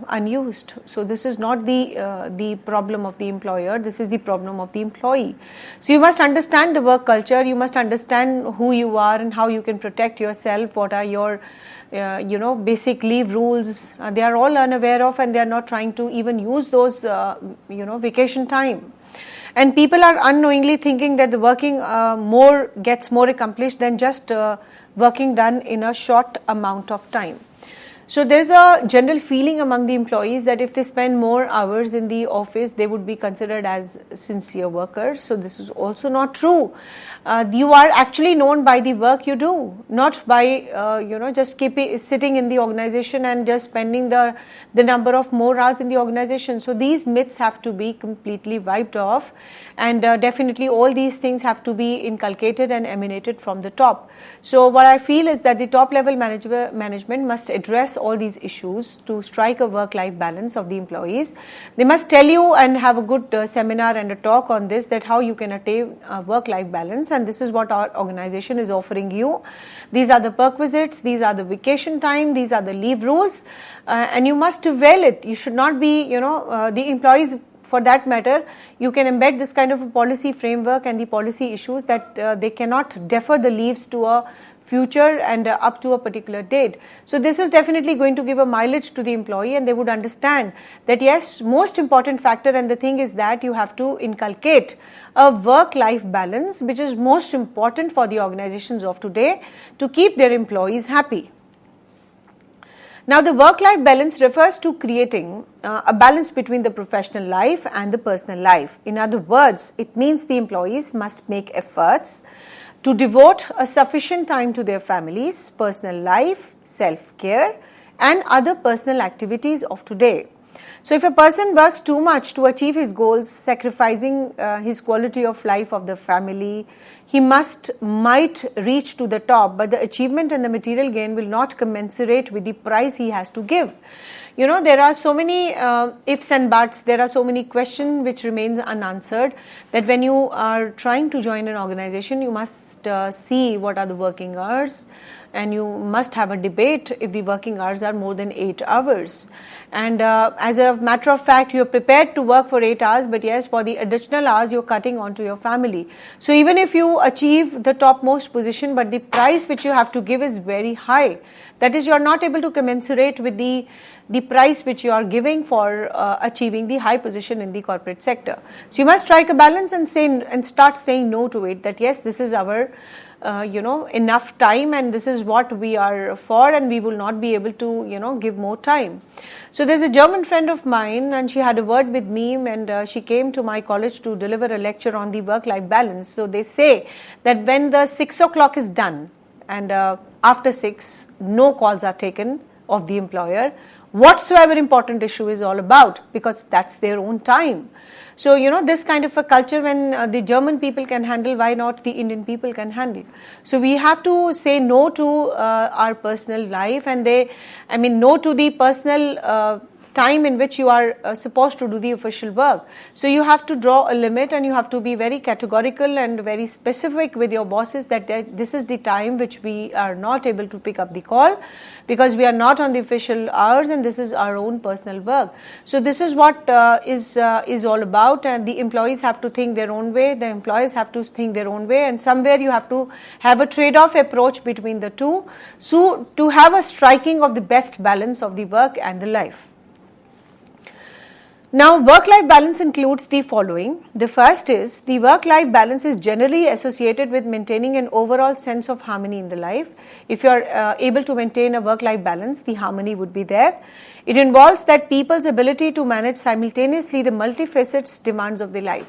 Speaker 2: unused. So this is not the problem of the employer. This is the problem of the employee. So you must understand the work culture. You must understand who you are and how you can protect yourself. What are your basic leave rules? They are all unaware of, and they are not trying to even use those vacation time. And people are unknowingly thinking that the working gets more accomplished than just working done in a short amount of time. So there's a general feeling among the employees that if they spend more hours in the office, they would be considered as sincere workers. So this is also not true. You are actually known by the work you do, not by just sitting in the organization and just spending the number of more hours in the organization. So these myths have to be completely wiped off, and definitely all these things have to be inculcated and emanated from the top. So what I feel is that the top level management must address all these issues to strike a work-life balance of the employees. They must tell you and have a good seminar and a talk on this, that how you can attain a work-life balance, and this is what our organization is offering you. These are the perquisites, these are the vacation time, these are the leave rules, and you must avail it. You should not be, the employees, for that matter, you can embed this kind of a policy framework and the policy issues that they cannot defer the leaves to a future and up to a particular date. So this is definitely going to give a mileage to the employee, and they would understand that yes, most important factor, and the thing is that you have to inculcate a work-life balance, which is most important for the organizations of today to keep their employees happy. Now, the work-life balance refers to creating a balance between the professional life and the personal life. In other words, it means the employees must make efforts to devote a sufficient time to their families, personal life, self-care, and other personal activities of today. So if a person works too much to achieve his goals, sacrificing his quality of life of the family, he might reach to the top, but the achievement and the material gain will not commensurate with the price he has to give. There are so many ifs and buts, there are so many questions which remains unanswered, that when you are trying to join an organization, you must see what are the working hours, and you must have a debate if the working hours are more than 8 hours. And as a matter of fact, you are prepared to work for 8 hours, but yes, for the additional hours you are cutting onto your family. So even if you achieve the topmost position, but the price which you have to give is very high, that is, you are not able to commensurate with the price which you are giving for achieving the high position in the corporate sector. So you must strike a balance and start saying no to it, that yes, this is our enough time, and this is what we are for, and we will not be able to give more time. So there's a German friend of mine, and she had a word with me, and she came to my college to deliver a lecture on the work-life balance. So they say that when the 6 o'clock is done, and after 6 no calls are taken of the employer, whatsoever important issue is all about, because that's their own time. So, this kind of a culture, when the German people can handle, why not the Indian people can handle? So, we have to say no to our personal life, and no to the personal time in which you are supposed to do the official work. So you have to draw a limit, and you have to be very categorical and very specific with your bosses that this is the time which we are not able to pick up the call, because we are not on the official hours, and this is our own personal work. So this is what is all about, and the employees have to think their own way, the employees have to think their own way, and somewhere you have to have a trade-off approach between the two, so to have a striking of the best balance of the work and the life. Now, work-life balance includes the following. The first is, the work-life balance is generally associated with maintaining an overall sense of harmony in the life. If you are able to maintain a work-life balance, the harmony would be there. It involves that people's ability to manage simultaneously the multifaceted demands of the life.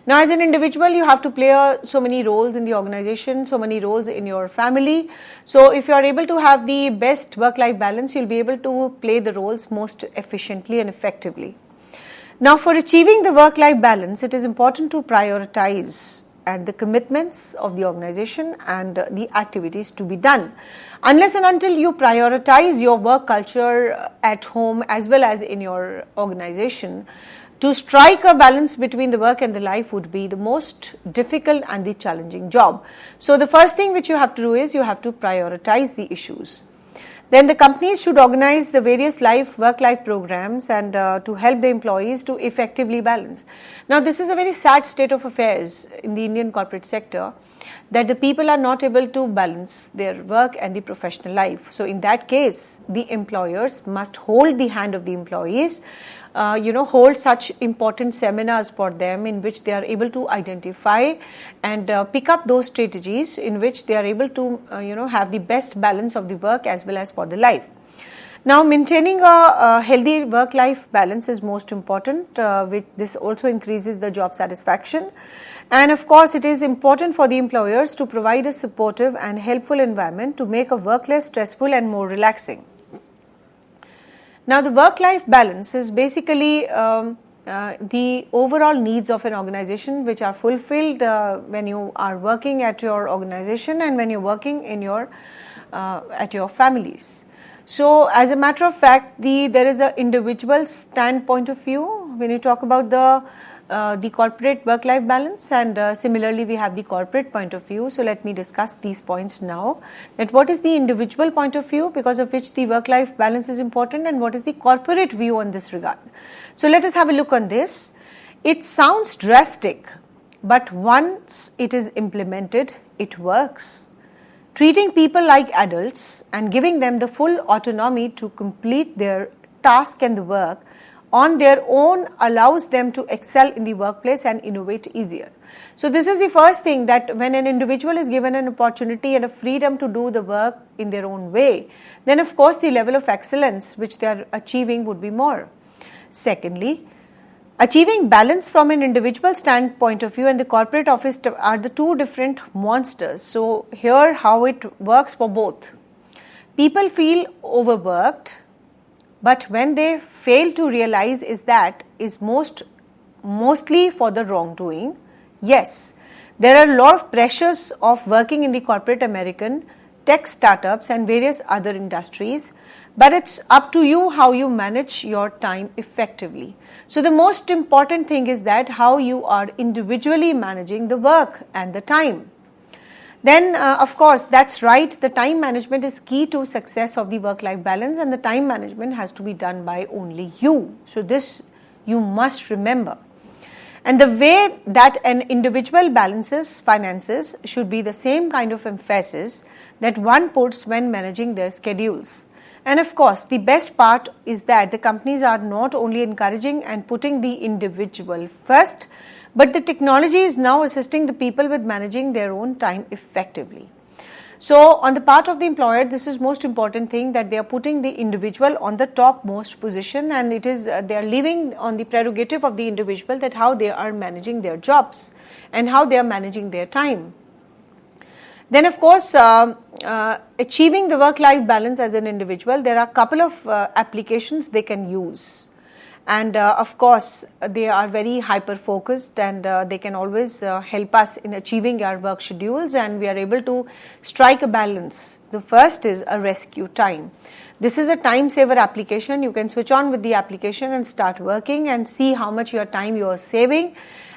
Speaker 2: Now, as an individual, you have to play so many roles in the organization, so many roles in your family. So, if you are able to have the best work-life balance, you'll be able to play the roles most efficiently and effectively. Now, for achieving the work-life balance, it is important to prioritize and the commitments of the organization and the activities to be done. Unless and until you prioritize your work culture at home as well as in your organization, to strike a balance between the work and the life would be the most difficult and the challenging job. So the first thing which you have to do is you have to prioritize the issues. Then the companies should organize the various work-life programs and to help the employees to effectively balance. Now this is a very sad state of affairs in the Indian corporate sector, that the people are not able to balance their work and the professional life. So in that case, the employers must hold the hand of the employees, hold such important seminars for them in which they are able to identify and pick up those strategies in which they are able to, have the best balance of the work as well as for the life. Now, maintaining a healthy work-life balance is most important, which this also increases the job satisfaction. And of course, it is important for the employers to provide a supportive and helpful environment to make a work less stressful and more relaxing. Now, the work-life balance is basically the overall needs of an organization which are fulfilled when you are working at your organization and when you're working in your at your families. So, as a matter of fact, there is an individual standpoint of view when you talk about the corporate work-life balance, and similarly we have the corporate point of view. So let me discuss these points now, that what is the individual point of view because of which the work-life balance is important, and what is the corporate view on this regard. So let us have a look on this. It sounds drastic, but once it is implemented, it works. Treating people like adults and giving them the full autonomy to complete their task and the work on their own allows them to excel in the workplace and innovate easier. So this is the first thing, that when an individual is given an opportunity and a freedom to do the work in their own way, then of course the level of excellence which they are achieving would be more. Secondly, achieving balance from an individual standpoint of view and the corporate office are the two different monsters. So here how it works for both. People feel overworked, but when they fail to realize is mostly for the wrongdoing. Yes, there are a lot of pressures of working in the corporate American, tech startups and various other industries, but it's up to you how you manage your time effectively. So the most important thing is that how you are individually managing the work and the time. Then, of course, that's right, the time management is key to success of the work-life balance, and the time management has to be done by only you. So this you must remember. And the way that an individual balances finances should be the same kind of emphasis that one puts when managing their schedules. And of course, the best part is that the companies are not only encouraging and putting the individual first, but the technology is now assisting the people with managing their own time effectively. So on the part of the employer, this is most important thing, that they are putting the individual on the topmost position, and it is they are leaving on the prerogative of the individual that how they are managing their jobs and how they are managing their time. Then of course, achieving the work-life balance as an individual, there are a couple of applications they can use. And of course, they are very hyper-focused, and they can always help us in achieving our work schedules, and we are able to strike a balance. The first is a rescue time. This is a time saver application. You can switch on with the application and start working and see how much your time you are saving.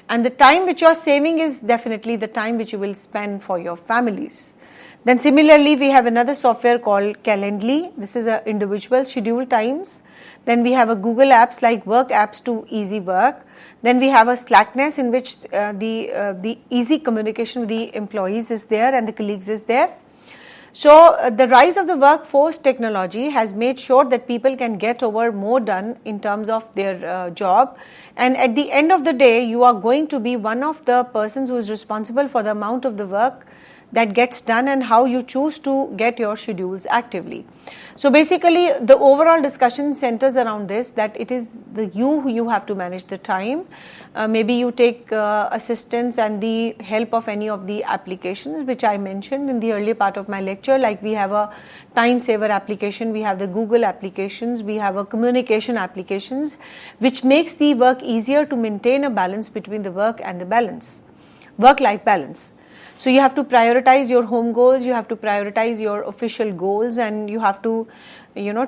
Speaker 2: And the time which you are saving is definitely the time which you will spend for your families. Then similarly, we have another software called Calendly. This is a individual schedule times. Then we have a Google apps like Work Apps to Easy Work. Then we have a Slackness in which the easy communication with the employees is there and the colleagues is there. So the rise of the workforce technology has made sure that people can get over more done in terms of their job, and at the end of the day you are going to be one of the persons who is responsible for the amount of the work that gets done and how you choose to get your schedules actively. So basically the overall discussion centers around this, that it is who you have to manage the time. Maybe you take assistance and the help of any of the applications which I mentioned in the earlier part of my lecture, like we have a time saver application, we have the Google applications, we have a communication applications, which makes the work easier to maintain a balance between the work and the balance. work-life balance. So you have to prioritize your home goals, you have to prioritize your official goals, and you have to,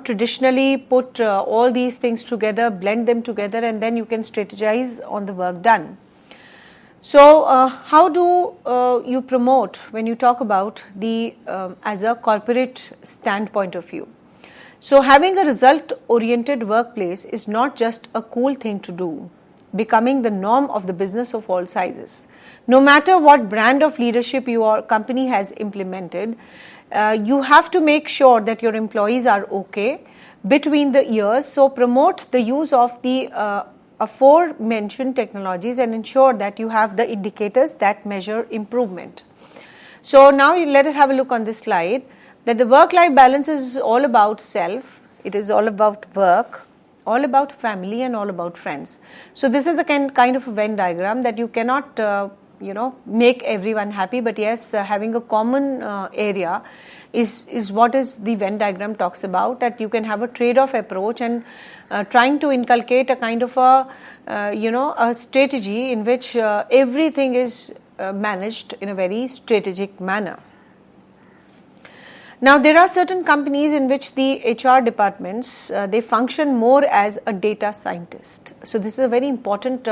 Speaker 2: traditionally put all these things together, blend them together, and then you can strategize on the work done. So how do you promote when you talk about the as a corporate standpoint of view? So having a result-oriented workplace is not just a cool thing to do, becoming the norm of the business of all sizes. No matter what brand of leadership your company has implemented, you have to make sure that your employees are okay between the years. So promote the use of the aforementioned technologies and ensure that you have the indicators that measure improvement. So now let us have a look on this slide, that the work-life balance is all about self, it is all about work, all about family, and all about friends. So this is a kind of a Venn diagram that you cannot make everyone happy, but yes, having a common area is what is the Venn diagram talks about, that you can have a trade-off approach and trying to inculcate a kind of a strategy in which everything is managed in a very strategic manner. Now there are certain companies in which the HR departments they function more as a data scientist. So this is a very important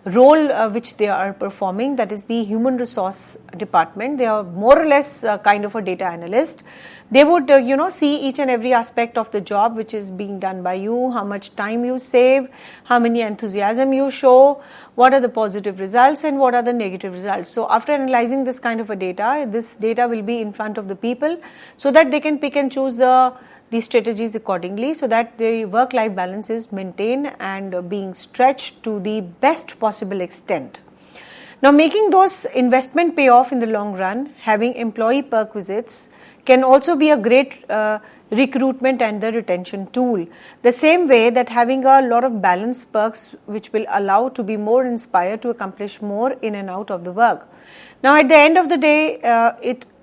Speaker 2: role which they are performing, that is the human resource department. They are more or less kind of a data analyst. They would see each and every aspect of the job which is being done by you, how much time you save, how many enthusiasm you show, what are the positive results and what are the negative results. So after analyzing this kind of a data, this data will be in front of the people so that they can pick and choose the strategies accordingly, so that the work-life balance is maintained and being stretched to the best possible extent. Now making those investment pay off in the long run, having employee perquisites can also be a great recruitment and the retention tool. The same way that having a lot of balanced perks which will allow to be more inspired to accomplish more in and out of the work. Now at the end of the day,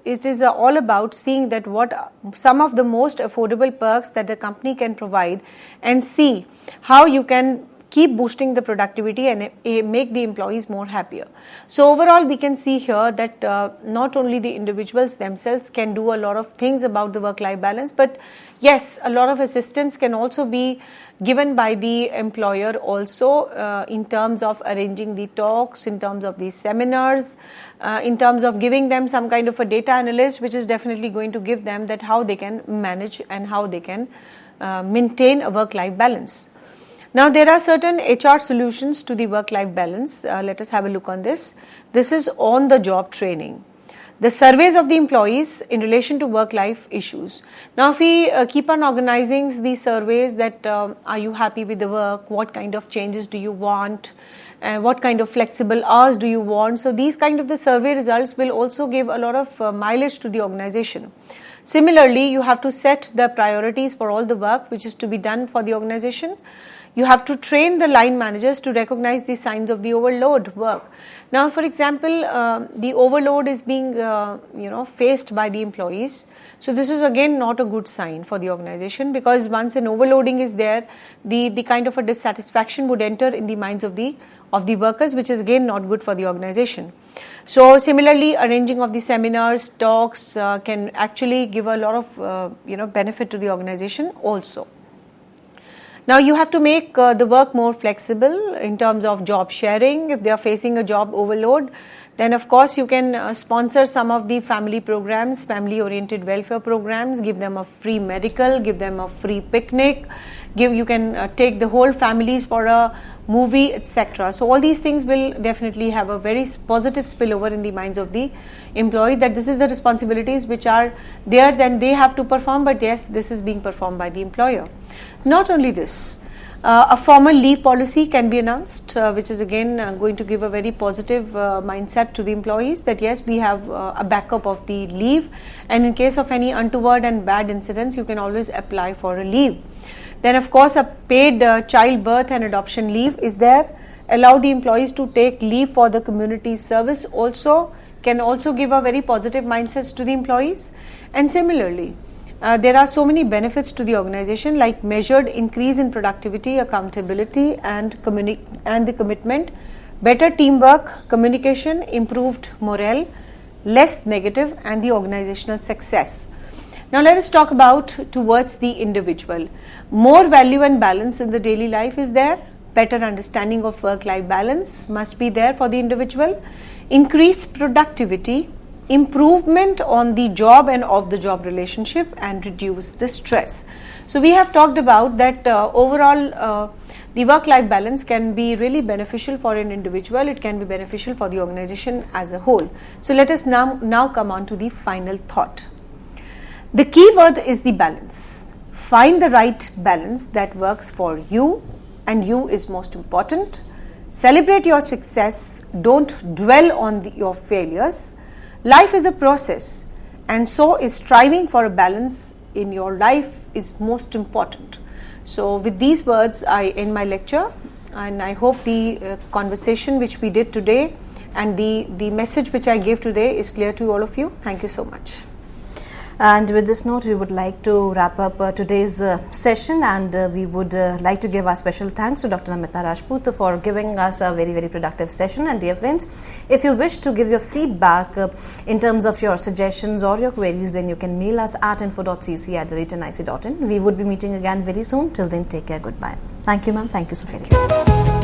Speaker 2: it is all about seeing that what some of the most affordable perks that the company can provide, and see how you can keep boosting the productivity and make the employees more happier. So overall we can see here that not only the individuals themselves can do a lot of things about the work-life balance, but yes, a lot of assistance can also be given by the employer also in terms of arranging the talks, in terms of the seminars, in terms of giving them some kind of a data analyst, which is definitely going to give them that how they can manage and how they can maintain a work-life balance. Now there are certain HR solutions to the work-life balance. Let us have a look on this. This is on the job training. The surveys of the employees in relation to work-life issues. Now if we keep on organizing these surveys, that are you happy with the work, what kind of changes do you want, and what kind of flexible hours do you want. So these kind of the survey results will also give a lot of mileage to the organization. Similarly, you have to set the priorities for all the work which is to be done for the organization. You have to train the line managers to recognize the signs of the overload work. Now, for example, the overload is being faced by the employees. So this is again not a good sign for the organization, because once an overloading is there, the kind of a dissatisfaction would enter in the minds of the workers, which is again not good for the organization. So similarly, arranging of the seminars, talks can actually give a lot of benefit to the organization also. Now you have to make the work more flexible in terms of job sharing. If they are facing a job overload, then of course you can sponsor some of the family programs, family oriented welfare programs, give them a free medical, give them a free picnic, you can take the whole families for a movie, etc. So all these things will definitely have a very positive spillover in the minds of the employee, that this is the responsibilities which are there, then they have to perform, but yes, this is being performed by the employer. Not only this, a formal leave policy can be announced, which is again going to give a very positive mindset to the employees, that yes, we have a backup of the leave, and in case of any untoward and bad incidents, you can always apply for a leave. Then of course a paid childbirth and adoption leave is there. Allow the employees to take leave for the community service also, can also give a very positive mindset to the employees. And similarly, there are so many benefits to the organization, like measured increase in productivity, accountability and the commitment better teamwork, communication, improved morale, less negative, and the organizational success. Now let us talk about towards the individual. More value and balance in the daily life is there. Better understanding of work-life balance must be there for the individual. Increased productivity, improvement on the job and of the job relationship, and reduce the stress. So we have talked about that overall the work-life balance can be really beneficial for an individual. It can be beneficial for the organization as a whole. So let us now come on to the final thought. The key word is the balance. Find the right balance that works for you, and you is most important. Celebrate your success. Don't dwell on your failures. Life is a process, and so is striving for a balance in your life is most important. So with these words I end my lecture, and I hope the conversation which we did today and the message which I gave today is clear to all of you. Thank you so much.
Speaker 1: And with this note, we would like to wrap up today's session, and we would like to give our special thanks to Dr. Namita Rajput for giving us a very, very productive session. And dear friends, if you wish to give your feedback in terms of your suggestions or your queries, then you can mail us at info.cc@nic.in. We would be meeting again very soon. Till then, take care. Goodbye. Thank you, ma'am. Thank you so very much.